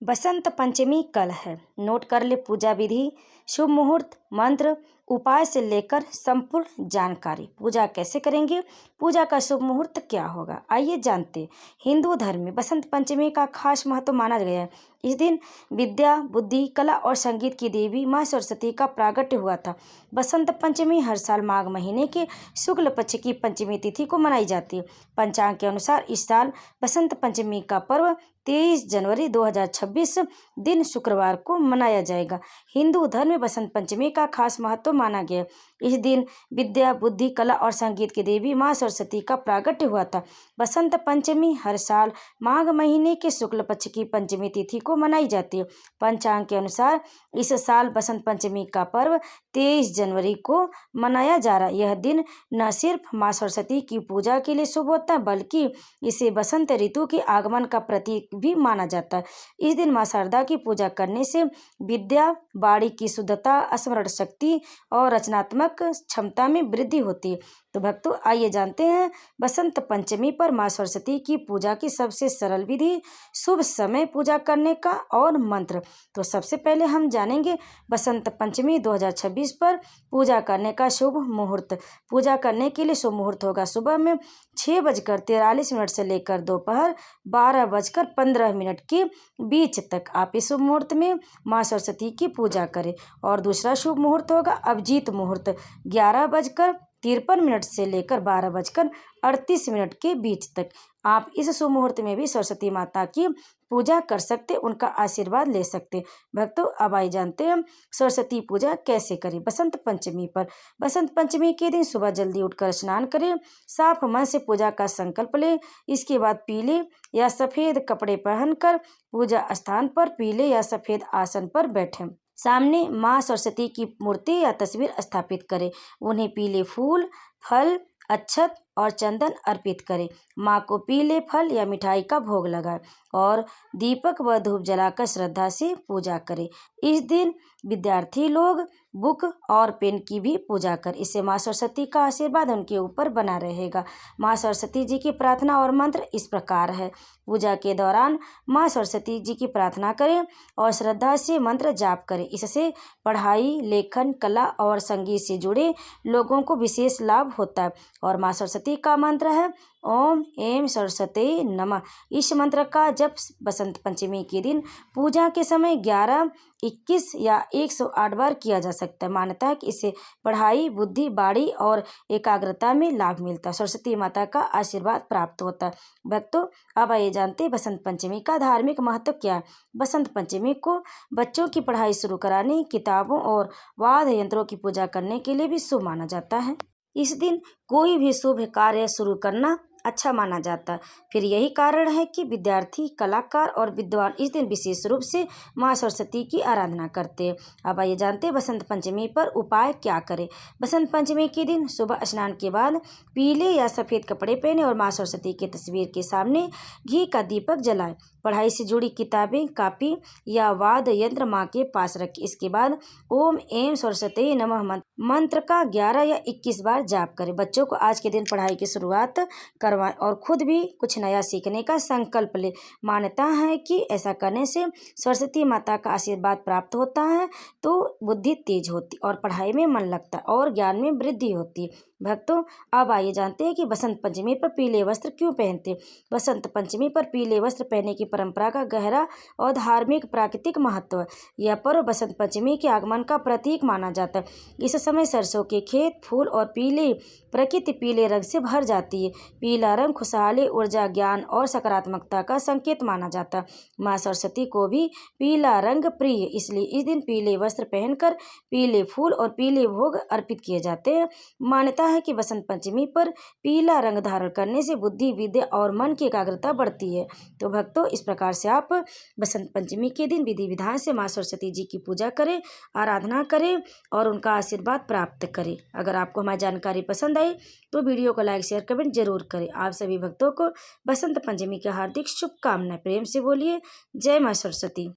बसंत पंचमी कल है। नोट कर ले पूजा विधि, शुभ मुहूर्त, मंत्र, उपाय से लेकर संपूर्ण जानकारी। पूजा कैसे करेंगे, पूजा का शुभ मुहूर्त क्या होगा, आइए जानते। हिंदू धर्म में बसंत पंचमी का खास महत्व माना गया है। इस दिन विद्या, बुद्धि, कला और संगीत की देवी माँ सरस्वती का प्रागट्य हुआ था। बसंत पंचमी हर साल माघ महीने के शुक्ल पक्ष की पंचमी तिथि को मनाई जाती है। पंचांग के अनुसार इस साल बसंत पंचमी का पर्व 23 जनवरी 2026 दिन शुक्रवार को मनाया जाएगा। हिंदू धर्म में बसंत पंचमी का खास महत्व माना गया। इस दिन विद्या, बुद्धि, कला और संगीत की देवी माँ सरस्वती का प्रागट्य हुआ था। बसंत पंचमी हर साल माघ महीने के शुक्ल पक्ष की पंचमी तिथि को मनाई जाती है। पंचांग के अनुसार इस साल बसंत पंचमी का पर्व 23 जनवरी को मनाया जा रहा है। यह दिन न सिर्फ माँ सरस्वती की पूजा के लिए शुभ होता है, बल्कि इसे बसंत ऋतु के आगमन का प्रतीक भी माना जाता है। इस दिन माँ शारदा की पूजा करने से विद्या, वाणी की शुद्धता, स्मरण शक्ति और रचनात्मक क्षमता में वृद्धि होती है। तो भक्तों, आइए जानते हैं बसंत पंचमी पर माँ सरस्वती की पूजा की सबसे सरल विधि, शुभ समय पूजा करने का और मंत्र। तो सबसे पहले हम जानेंगे बसंत पंचमी 2026 पर पूजा करने का शुभ मुहूर्त। पूजा करने के लिए शुभ मुहूर्त होगा सुबह में 6:43 से लेकर दोपहर 12:15 के बीच तक। आप इस शुभ मुहूर्त में माँ सरस्वती की पूजा करें। और दूसरा शुभ मुहूर्त होगा अभिजीत मुहूर्त 11:53 से लेकर 12:38 के बीच तक। आप इस शुभ मुहूर्त में भी सरस्वती माता की पूजा कर सकते, उनका आशीर्वाद ले सकते। भक्तों, अब आइए जानते हैं सरस्वती पूजा कैसे करें बसंत पंचमी पर। बसंत पंचमी के दिन सुबह जल्दी उठकर स्नान करें, साफ मन से पूजा का संकल्प लें। इसके बाद पीले या सफ़ेद कपड़े पहनकर पूजा स्थान पर पीले या सफ़ेद आसन पर बैठें। सामने माँ सरस्वती की मूर्ति या तस्वीर स्थापित करें। उन्हें पीले फूल, फल, अक्षत और चंदन अर्पित करें। माँ को पीले फल या मिठाई का भोग लगाएं और दीपक व धूप जलाकर श्रद्धा से पूजा करें। इस दिन विद्यार्थी लोग बुक और पेन की भी पूजा कर, इससे माँ सरस्वती का आशीर्वाद उनके ऊपर बना रहेगा। माँ सरस्वती जी की प्रार्थना और मंत्र इस प्रकार है। पूजा के दौरान माँ सरस्वती जी की प्रार्थना करें और श्रद्धा से मंत्र जाप करें। इससे पढ़ाई, लेखन, कला और संगीत से जुड़े लोगों को विशेष लाभ होता है। और माँ सरस्वती का मंत्र है ओम ऐं सरस्वती नमः। इस मंत्र का जप बसंत पंचमी के दिन पूजा के समय 11, 21 या 108 बार किया जा सकता है। मान्यता है कि इससे पढ़ाई, बुद्धि, वाणी और एकाग्रता में लाभ मिलता है। सरस्वती माता का आशीर्वाद प्राप्त होता है। भक्तों, अब आइए जानते हैं बसंत पंचमी का धार्मिक महत्व क्या है। बसंत पंचमी को बच्चों की पढ़ाई शुरू कराने, किताबों और वाद्य यंत्रों की पूजा करने के लिए भी शुभ माना जाता है। इस दिन कोई भी शुभ कार्य शुरू करना अच्छा माना जाता है। फिर यही कारण है कि विद्यार्थी, कलाकार और विद्वान इस दिन विशेष रूप से माँ सरस्वती की आराधना करते हैं। अब आइए जानते हैं बसंत पंचमी पर उपाय क्या करें। बसंत पंचमी के दिन सुबह स्नान के बाद पीले या सफ़ेद कपड़े पहने और माँ सरस्वती की तस्वीर के सामने घी का दीपक जलाएं। पढ़ाई से जुड़ी किताबें, कापी या वाद्य यंत्र माँ के पास रखें। इसके बाद ओम ऐं सरस्वती नमः मंत्र का 11 या 21 बार जाप करें। बच्चों को आज के दिन पढ़ाई की शुरुआत करवाएं और खुद भी कुछ नया सीखने का संकल्प ले। मान्यता है कि ऐसा करने से सरस्वती माता का आशीर्वाद प्राप्त होता है, तो बुद्धि तेज होती और पढ़ाई में मन लगता है और ज्ञान में वृद्धि होती है। भक्तों, अब आइए जानते हैं कि बसंत पंचमी पर पीले वस्त्र क्यों पहनते हैं। बसंत पंचमी पर पीले वस्त्र पहनने की परंपरा का गहरा और धार्मिक प्राकृतिक महत्व है। यह पर्व बसंत पंचमी के आगमन का प्रतीक माना जाता है। इस समय सरसों के खेत, फूल और पीले प्रकृति पीले रंग से भर जाती है। पीला रंग खुशहाली, ऊर्जा, ज्ञान और सकारात्मकता का संकेत माना जाता है। माँ सरस्वती को भी पीला रंग प्रिय, इसलिए इस दिन पीले वस्त्र पहनकर पीले फूल और पीले भोग अर्पित किए जाते हैं। मान्यता है कि बसंत पंचमी पर पीला रंग धारण करने से बुद्धि, विद्या और मन की एकाग्रता बढ़ती है। तो भक्तों, इस प्रकार से आप बसंत पंचमी के दिन विधि विधान से माँ सरस्वती जी की पूजा करें, आराधना करें और उनका आशीर्वाद प्राप्त करें। अगर आपको हमारी जानकारी पसंद आई तो वीडियो को लाइक, शेयर, कमेंट जरूर करें। आप सभी भक्तों को बसंत पंचमी की हार्दिक शुभकामनाएं। प्रेम से बोलिए जय माँ सरस्वती।